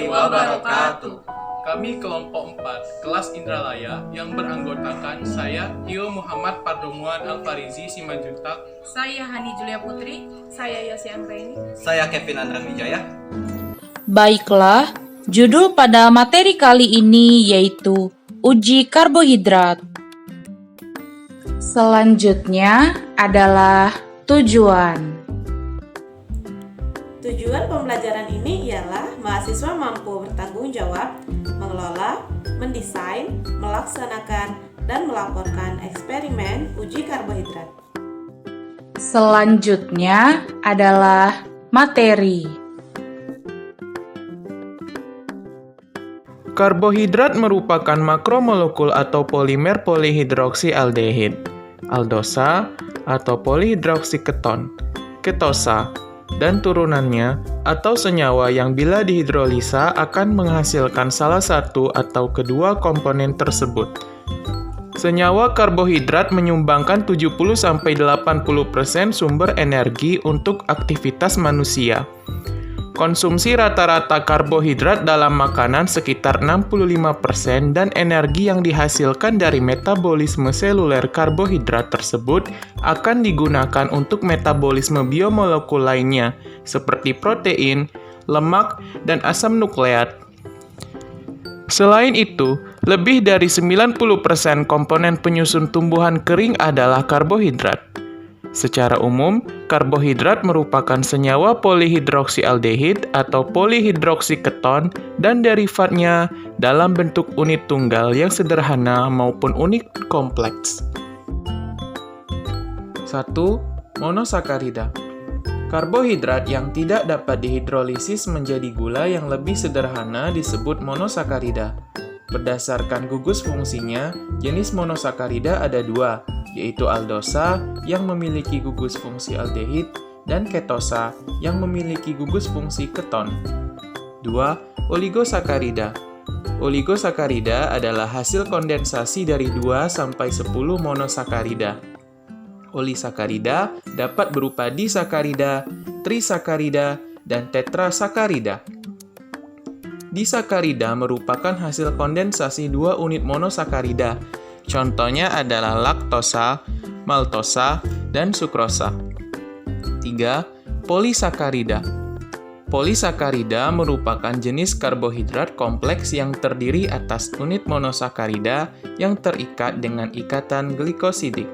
wabarakatuh. Kami kelompok 4, kelas Indralaya yang beranggotakan saya, Tio Muhammad Pardomuan Alfarizi Simanjuntak, Saya Hani Julia Putri. Saya Yosi Anggraini. Saya Kevin Andran Wijaya. Baiklah, judul pada materi kali ini yaitu uji karbohidrat. Selanjutnya adalah tujuan. Tujuan pembelajaran ini ialah mahasiswa mampu bertanggung jawab, mengelola, mendesain, melaksanakan, dan melaporkan eksperimen uji karbohidrat. Selanjutnya adalah materi. Karbohidrat merupakan makromolekul atau polimer polihidroksialdehid, aldosa atau polihidroksiketon, ketosa, dan turunannya atau senyawa yang bila dihidrolisa akan menghasilkan salah satu atau kedua komponen tersebut. Senyawa karbohidrat menyumbangkan 70-80% sumber energi untuk aktivitas manusia. Konsumsi rata-rata karbohidrat dalam makanan sekitar 65% dan energi yang dihasilkan dari metabolisme seluler karbohidrat tersebut akan digunakan untuk metabolisme biomolekul lainnya seperti protein, lemak, dan asam nukleat. Selain itu, lebih dari 90% komponen penyusun tumbuhan kering adalah karbohidrat. Secara umum, karbohidrat merupakan senyawa polihidroksialdehid atau polihidroksiketon dan derivatnya dalam bentuk unit tunggal yang sederhana maupun unit kompleks. 1. Monosakarida. Karbohidrat yang tidak dapat dihidrolisis menjadi gula yang lebih sederhana disebut monosakarida. Berdasarkan gugus fungsinya, jenis monosakarida ada dua, yaitu aldosa yang memiliki gugus fungsi aldehid dan ketosa yang memiliki gugus fungsi keton. 2. Oligosakarida. Oligosakarida adalah hasil kondensasi dari 2-10 monosakarida. Olisakarida dapat berupa disakarida, trisakarida, dan tetrasakarida. Disakarida merupakan hasil kondensasi 2 unit monosakarida. Contohnya adalah laktosa, maltosa, dan sukrosa. 3. Polisakarida. Polisakarida merupakan jenis karbohidrat kompleks yang terdiri atas unit monosakarida yang terikat dengan ikatan glikosidik.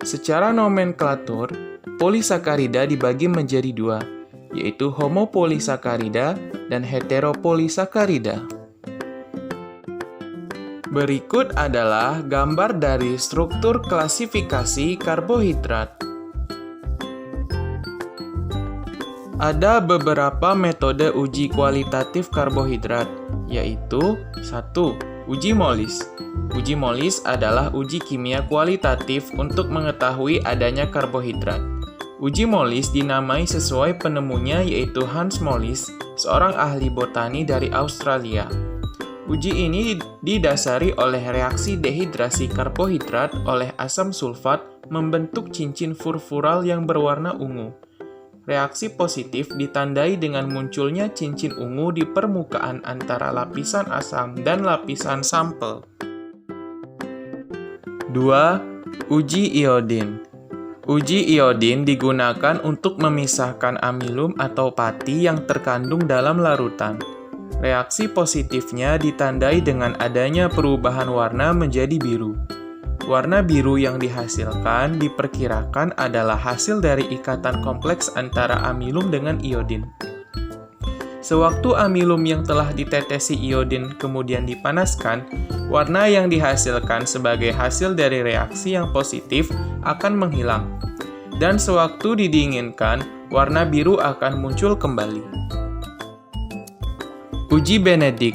Secara nomenklatur, polisakarida dibagi menjadi 2, yaitu homopolisakarida dan heteropolisakarida. Berikut adalah gambar dari struktur klasifikasi karbohidrat. Ada beberapa metode uji kualitatif karbohidrat, yaitu 1. Uji Molis. Uji Molis adalah uji kimia kualitatif untuk mengetahui adanya karbohidrat. Uji Molis dinamai sesuai penemunya yaitu Hans Molis, seorang ahli botani dari Australia. Uji ini didasari oleh reaksi dehidrasi karbohidrat oleh asam sulfat membentuk cincin furfural yang berwarna ungu. Reaksi positif ditandai dengan munculnya cincin ungu di permukaan antara lapisan asam dan lapisan sampel. 2. Uji iodin. Uji iodin digunakan untuk memisahkan amilum atau pati yang terkandung dalam larutan. Reaksi positifnya ditandai dengan adanya perubahan warna menjadi biru. Warna biru yang dihasilkan diperkirakan adalah hasil dari ikatan kompleks antara amilum dengan iodin. Sewaktu amilum yang telah ditetesi iodin kemudian dipanaskan, warna yang dihasilkan sebagai hasil dari reaksi yang positif akan menghilang. Dan sewaktu didinginkan, warna biru akan muncul kembali. Uji Benedict.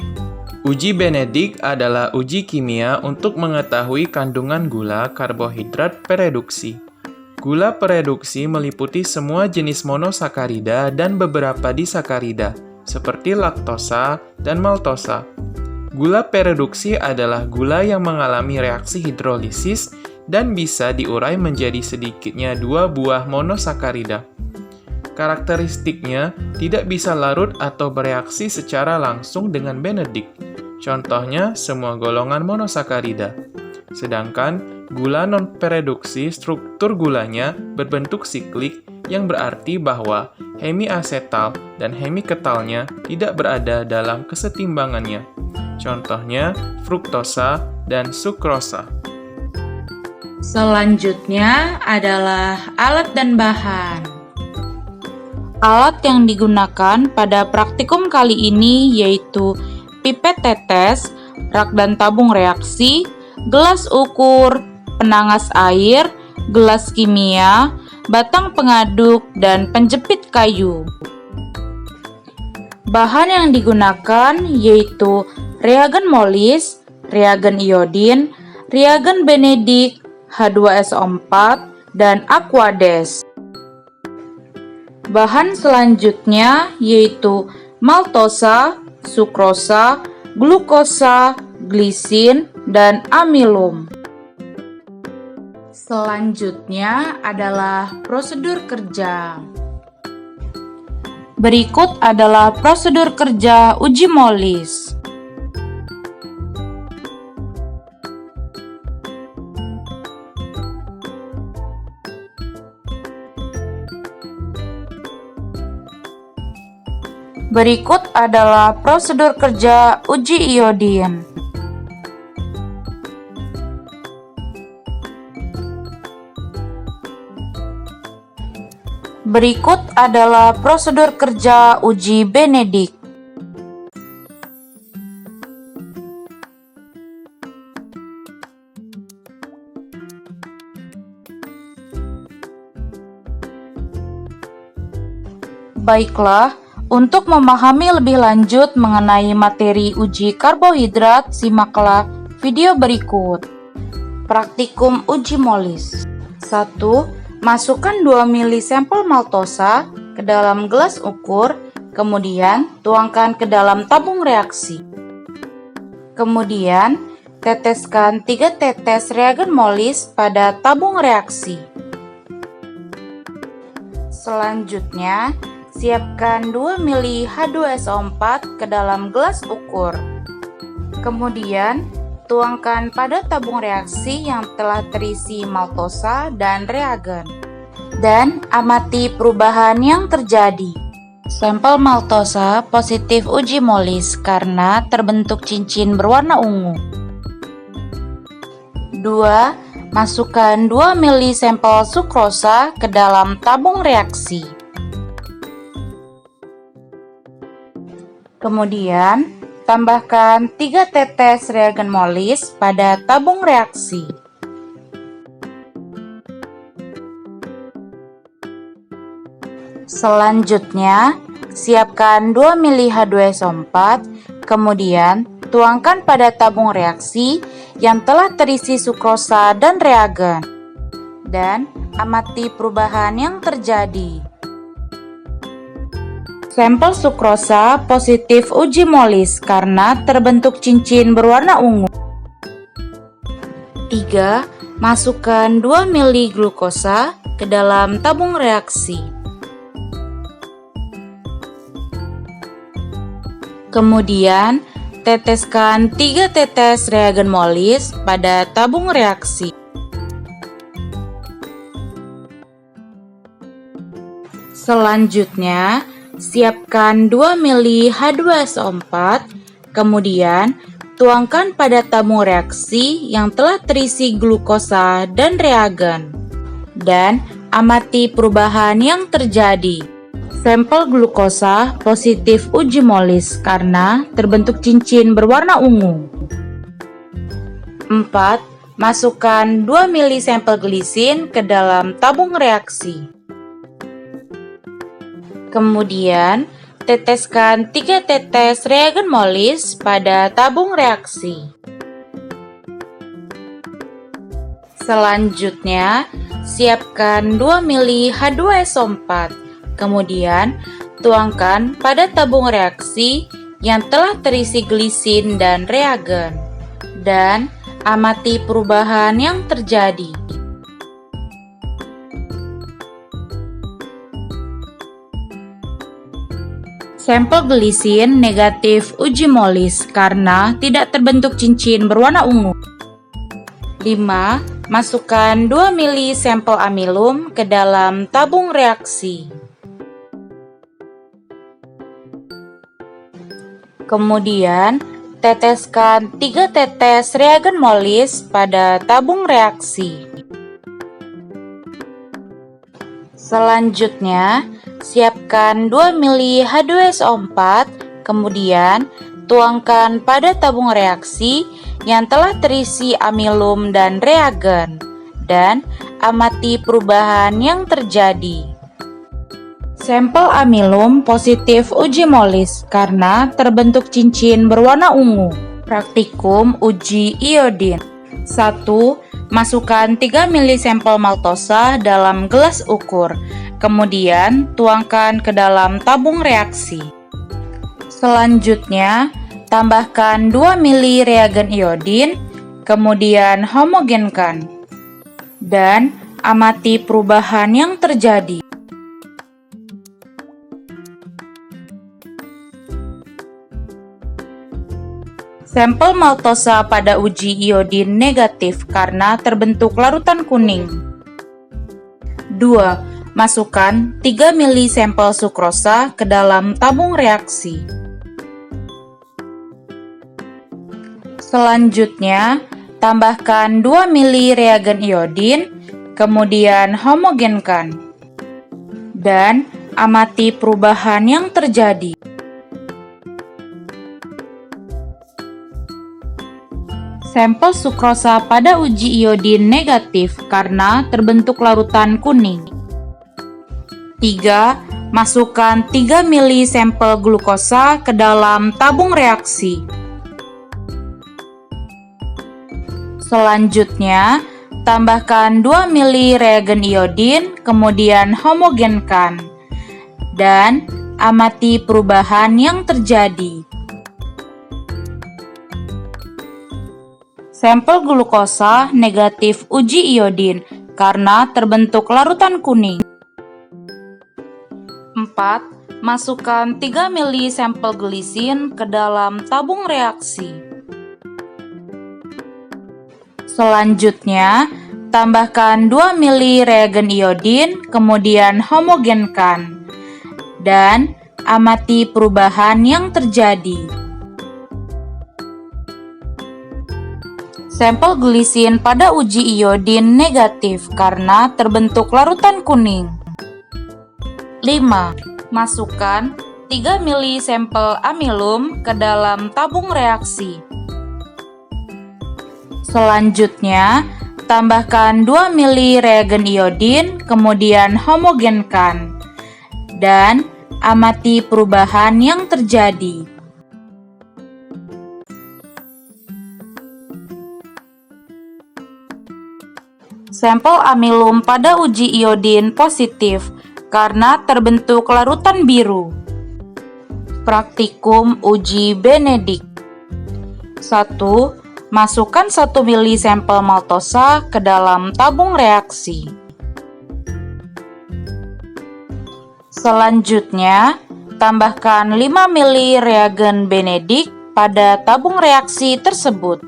Uji Benedict adalah uji kimia untuk mengetahui kandungan gula karbohidrat pereduksi. Gula pereduksi meliputi semua jenis monosakarida dan beberapa disakarida, seperti laktosa dan maltosa. Gula pereduksi adalah gula yang mengalami reaksi hidrolisis dan bisa diurai menjadi sedikitnya 2 buah monosakarida. Karakteristiknya tidak bisa larut atau bereaksi secara langsung dengan benedik. Contohnya semua golongan monosakarida. Sedangkan gula non-pereduksi struktur gulanya berbentuk siklik yang berarti bahwa hemiasetal dan hemiketalnya tidak berada dalam kesetimbangannya. Contohnya fruktosa dan sukrosa. Selanjutnya adalah alat dan bahan. Alat yang digunakan pada praktikum kali ini yaitu pipet tetes, rak dan tabung reaksi, gelas ukur, penangas air, gelas kimia, batang pengaduk, dan penjepit kayu. Bahan yang digunakan yaitu reagen molis, reagen iodin, reagen benedik, H2SO4, dan aquades. Bahan selanjutnya yaitu maltosa, sukrosa, glukosa, glisin, dan amilum. Selanjutnya adalah prosedur kerja. Berikut adalah prosedur kerja uji molis. Berikut adalah prosedur kerja uji iodin. Berikut adalah prosedur kerja uji benedik. Baiklah, untuk memahami lebih lanjut mengenai materi uji karbohidrat, simaklah video berikut. Praktikum uji molis. 1. Masukkan 2 ml sampel maltosa ke dalam gelas ukur, kemudian tuangkan ke dalam tabung reaksi. Kemudian, teteskan 3 tetes reagen molis pada tabung reaksi. Selanjutnya, siapkan 2 ml H2SO4 ke dalam gelas ukur. Kemudian, tuangkan pada tabung reaksi yang telah terisi maltosa dan reagen. Dan amati perubahan yang terjadi. Sampel maltosa positif uji molis karena terbentuk cincin berwarna ungu. 2. Masukkan 2 ml sampel sukrosa ke dalam tabung reaksi. Kemudian, tambahkan 3 tetes reagen molis pada tabung reaksi. Selanjutnya, siapkan 2 ml H2SO4, kemudian tuangkan pada tabung reaksi yang telah terisi sukrosa dan reagen. Dan amati perubahan yang terjadi. Sampel sukrosa positif uji molis karena terbentuk cincin berwarna ungu. 3. Masukkan 2 ml glukosa ke dalam tabung reaksi. Kemudian, teteskan 3 tetes reagen molis pada tabung reaksi. Selanjutnya, siapkan 2 ml H2SO4, kemudian tuangkan pada tabung reaksi yang telah terisi glukosa dan reagen. Dan amati perubahan yang terjadi. Sampel glukosa positif uji molis karena terbentuk cincin berwarna ungu. 4. Masukkan 2 ml sampel glisin ke dalam tabung reaksi. Kemudian, teteskan 3 tetes reagen molis pada tabung reaksi. Selanjutnya, siapkan 2 ml H2SO4. Kemudian, tuangkan pada tabung reaksi yang telah terisi glisin dan reagen. Dan amati perubahan yang terjadi. Sampel glisin negatif uji molis karena tidak terbentuk cincin berwarna ungu. 5. Masukkan 2 ml sampel amilum ke dalam tabung reaksi. Kemudian, teteskan 3 tetes reagen molis pada tabung reaksi. Selanjutnya, siapkan 2 ml H2SO4, kemudian tuangkan pada tabung reaksi yang telah terisi amilum dan reagen, dan amati perubahan yang terjadi. Sampel amilum positif uji molis karena terbentuk cincin berwarna ungu. Praktikum uji iodin. 1. Masukkan 3 ml sampel maltosa dalam gelas ukur, kemudian tuangkan ke dalam tabung reaksi. Selanjutnya, tambahkan 2 ml reagen iodin, kemudian homogenkan, dan amati perubahan yang terjadi. Sampel maltosa pada uji iodin negatif karena terbentuk larutan kuning. 2. Masukkan 3 ml sampel sukrosa ke dalam tabung reaksi. Selanjutnya, tambahkan 2 ml reagen iodin, kemudian homogenkan, dan amati perubahan yang terjadi. Sampel sukrosa pada uji iodin negatif karena terbentuk larutan kuning. 3. Masukkan 3 ml sampel glukosa ke dalam tabung reaksi. Selanjutnya, tambahkan 2 ml reagen iodin, kemudian homogenkan, dan amati perubahan yang terjadi. Sampel glukosa negatif uji iodin karena terbentuk larutan kuning. 4. Masukkan 3 ml sampel glisin ke dalam tabung reaksi. Selanjutnya, tambahkan 2 ml reagen iodin, kemudian homogenkan, dan amati perubahan yang terjadi. Sampel glisin pada uji iodin negatif karena terbentuk larutan kuning. 5. Masukkan 3 ml sampel amilum ke dalam tabung reaksi. Selanjutnya, tambahkan 2 ml reagen iodin, kemudian homogenkan, dan amati perubahan yang terjadi. Sampel amilum pada uji iodin positif karena terbentuk larutan biru. Praktikum uji Benedict. 1. Masukkan 1 ml sampel maltosa ke dalam tabung reaksi. Selanjutnya, tambahkan 5 ml reagen Benedict pada tabung reaksi tersebut.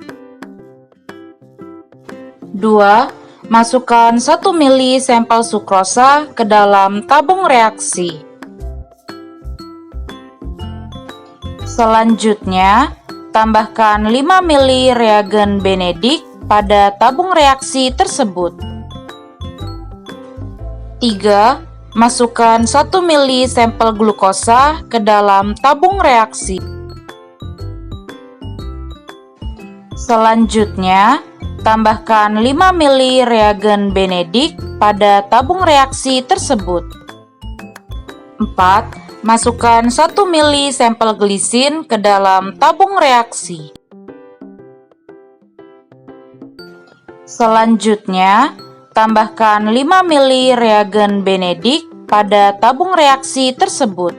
2. Masukkan 1 ml sampel sukrosa ke dalam tabung reaksi. Selanjutnya, tambahkan 5 ml reagen Benedict pada tabung reaksi tersebut. 3. Masukkan 1 ml sampel glukosa ke dalam tabung reaksi. Selanjutnya, tambahkan 5 ml reagen Benedict pada tabung reaksi tersebut. 4. Masukkan 1 ml sampel glisin ke dalam tabung reaksi. Selanjutnya, tambahkan 5 ml reagen Benedict pada tabung reaksi tersebut.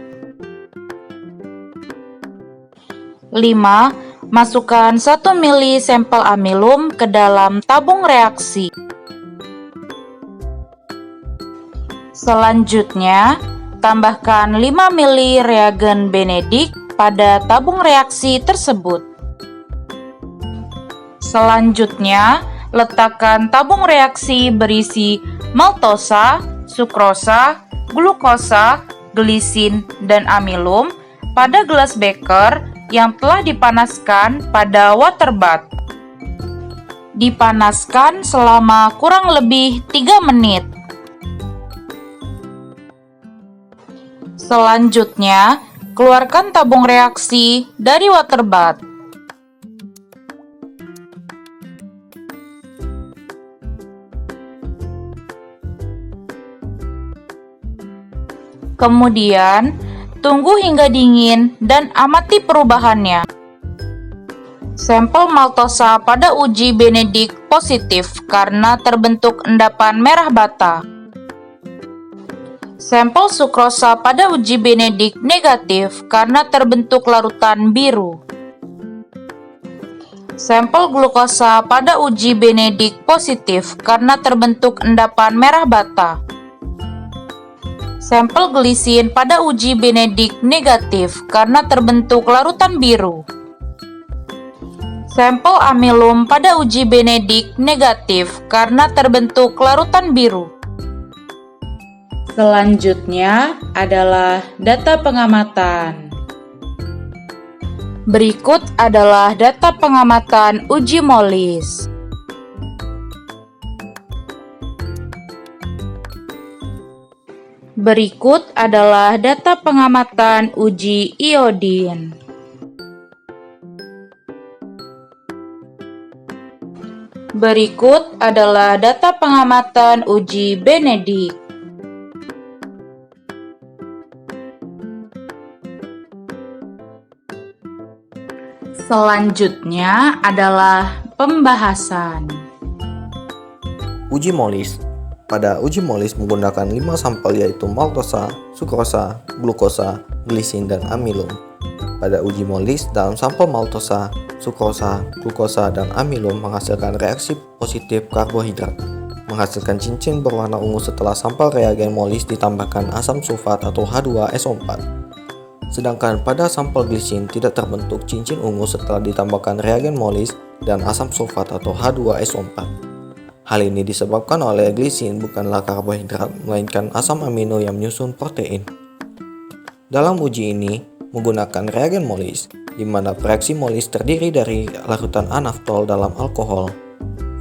5. Masukkan 1 ml sampel amilum ke dalam tabung reaksi. Selanjutnya, tambahkan 5 ml reagen Benedict pada tabung reaksi tersebut. Selanjutnya, letakkan tabung reaksi berisi maltosa, sukrosa, glukosa, glisin, dan amilum pada gelas beker yang telah dipanaskan pada water bath. Dipanaskan selama kurang lebih 3 menit. Selanjutnya, keluarkan tabung reaksi dari water bath. Kemudian, tunggu hingga dingin dan amati perubahannya. Sampel maltosa pada uji Benedict positif karena terbentuk endapan merah bata. Sampel sukrosa pada uji Benedict negatif karena terbentuk larutan biru. Sampel glukosa pada uji Benedict positif karena terbentuk endapan merah bata. Sampel glisin pada uji Benedict negatif karena terbentuk larutan biru. Sampel amilum pada uji Benedict negatif karena terbentuk larutan biru. Selanjutnya adalah data pengamatan. Berikut adalah data pengamatan uji MOLIS. Berikut adalah data pengamatan uji iodin. Berikut adalah data pengamatan uji Benedict. Selanjutnya adalah pembahasan. Uji MOLIS. Pada uji MOLIS menggunakan 5 sampel yaitu maltosa, sukrosa, glukosa, glisin, dan amilum. Pada uji MOLIS, dalam sampel maltosa, sukrosa, glukosa, dan amilum menghasilkan reaksi positif karbohidrat, menghasilkan cincin berwarna ungu setelah sampel reagen MOLIS ditambahkan asam sulfat atau H2SO4. Sedangkan pada sampel glisin tidak terbentuk cincin ungu setelah ditambahkan reagen MOLIS dan asam sulfat atau H2SO4. Hal ini disebabkan oleh glisin bukanlah karbohidrat, melainkan asam amino yang menyusun protein. Dalam uji ini, menggunakan reagen MOLIS, di mana reaksi MOLIS terdiri dari larutan anaftol dalam alkohol.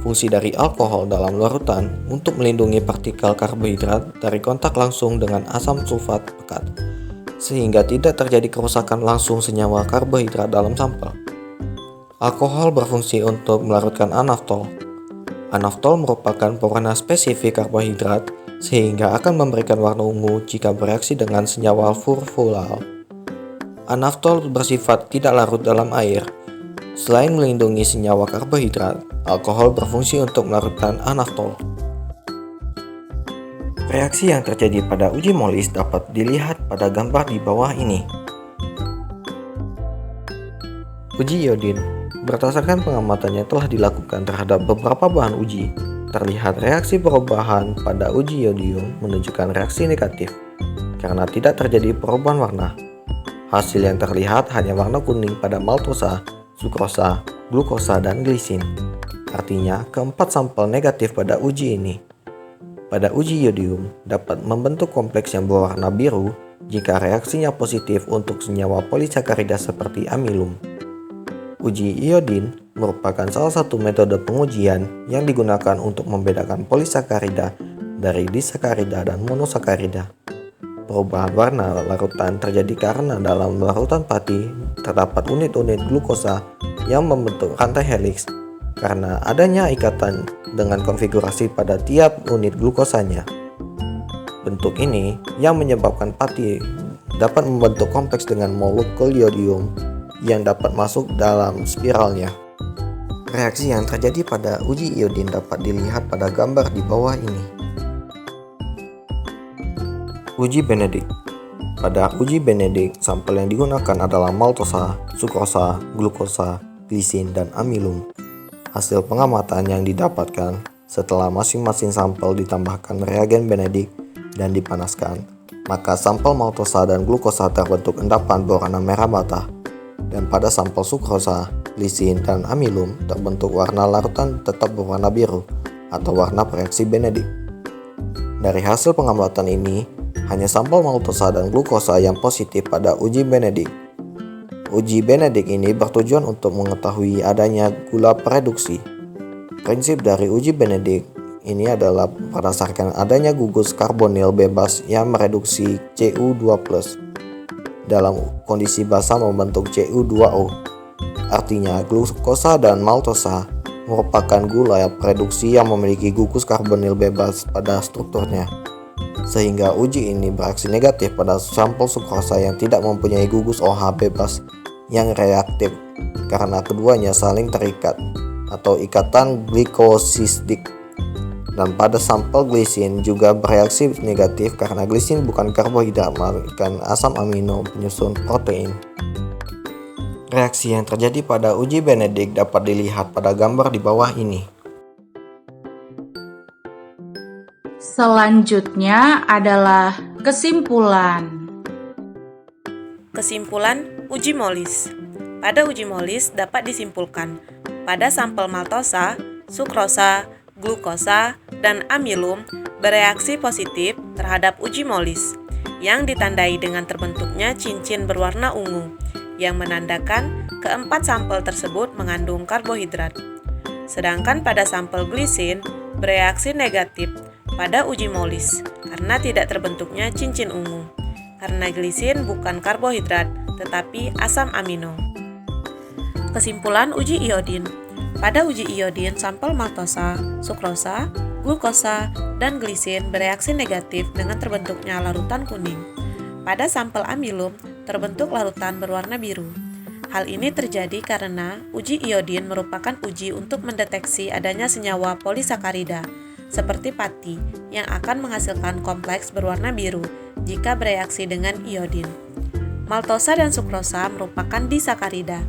Fungsi dari alkohol dalam larutan untuk melindungi partikel karbohidrat dari kontak langsung dengan asam sulfat pekat, sehingga tidak terjadi kerusakan langsung senyawa karbohidrat dalam sampel. Alkohol berfungsi untuk melarutkan anaftol. Anaftol merupakan pewarna spesifik karbohidrat sehingga akan memberikan warna ungu jika bereaksi dengan senyawa furfural. Anaftol bersifat tidak larut dalam air. Selain melindungi senyawa karbohidrat, alkohol berfungsi untuk melarutkan anaftol. Reaksi yang terjadi pada uji MOLIS dapat dilihat pada gambar di bawah ini. Uji iodin. Berdasarkan pengamatan yang telah dilakukan terhadap beberapa bahan uji, terlihat reaksi perubahan pada uji iodium menunjukkan reaksi negatif karena tidak terjadi perubahan warna. Hasil yang terlihat hanya warna kuning pada maltosa, sukrosa, glukosa, dan glisin. Artinya, keempat sampel negatif pada uji ini. Pada uji iodium dapat membentuk kompleks yang berwarna biru jika reaksinya positif untuk senyawa polisakarida seperti amilum. Uji iodin merupakan salah satu metode pengujian yang digunakan untuk membedakan polisakarida dari disakarida dan monosakarida. Perubahan warna larutan terjadi karena dalam larutan pati terdapat unit-unit glukosa yang membentuk rantai heliks karena adanya ikatan dengan konfigurasi pada tiap unit glukosanya. Bentuk ini yang menyebabkan pati dapat membentuk kompleks dengan molekul iodium yang dapat masuk dalam spiralnya. Reaksi yang terjadi pada uji iodin dapat dilihat pada gambar di bawah ini. Uji Benedict. Pada uji Benedict, sampel yang digunakan adalah maltosa, sukrosa, glukosa, glisin, dan amilum. Hasil pengamatan yang didapatkan setelah masing-masing sampel ditambahkan reagen Benedict dan dipanaskan maka sampel maltosa dan glukosa terbentuk endapan berwarna merah bata. Dan pada sampel sukrosa, glisin, dan amilum terbentuk warna larutan tetap berwarna biru atau warna reaksi Benedict. Dari hasil pengamatan ini, hanya sampel maltosa dan glukosa yang positif pada uji Benedict. Uji Benedict ini bertujuan untuk mengetahui adanya gula pereduksi. Prinsip dari uji Benedict ini adalah berdasarkan adanya gugus karbonil bebas yang mereduksi Cu2+ dalam kondisi basah membentuk Cu2O. Artinya glukosa dan maltosa merupakan gula pereduksi yang memiliki gugus karbonil bebas pada strukturnya. Sehingga uji ini bereaksi negatif pada sampel sukrosa yang tidak mempunyai gugus OH bebas yang reaktif karena keduanya saling terikat atau ikatan glikosisdik. Dan pada sampel glisin juga bereaksi negatif karena glisin bukan karbohidrat melainkan asam amino penyusun protein. Reaksi yang terjadi pada uji Benedict dapat dilihat pada gambar di bawah ini. Selanjutnya adalah kesimpulan. Kesimpulan uji Molis. Pada uji Molis dapat disimpulkan pada sampel maltosa, sukrosa, glukosa, dan amilum bereaksi positif terhadap uji Molis yang ditandai dengan terbentuknya cincin berwarna ungu yang menandakan keempat sampel tersebut mengandung karbohidrat. Sedangkan pada sampel glisin bereaksi negatif pada uji Molis karena tidak terbentuknya cincin ungu karena glisin bukan karbohidrat tetapi asam amino. Kesimpulan uji iodin. Pada uji iodin, sampel maltosa, sukrosa, glukosa, dan glisin bereaksi negatif dengan terbentuknya larutan kuning. Pada sampel amilum, terbentuk larutan berwarna biru. Hal ini terjadi karena uji iodin merupakan uji untuk mendeteksi adanya senyawa polisakarida, seperti pati, yang akan menghasilkan kompleks berwarna biru jika bereaksi dengan iodin. Maltosa dan sukrosa merupakan disakarida.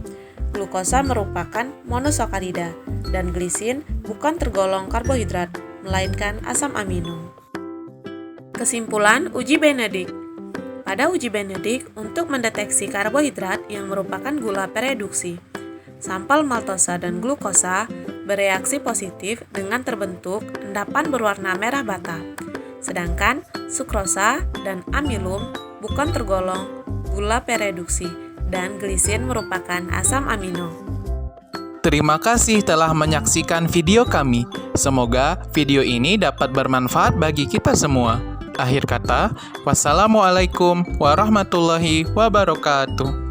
Glukosa merupakan monosakarida, dan glisin bukan tergolong karbohidrat, melainkan asam amino. Kesimpulan uji Benedict. Pada uji Benedict, untuk mendeteksi karbohidrat yang merupakan gula pereduksi, sampel maltosa dan glukosa bereaksi positif dengan terbentuk endapan berwarna merah bata, sedangkan sukrosa dan amilum bukan tergolong gula pereduksi, dan glisin merupakan asam amino. Terima kasih telah menyaksikan video kami. Semoga video ini dapat bermanfaat bagi kita semua. Akhir kata, wassalamualaikum warahmatullahi wabarakatuh.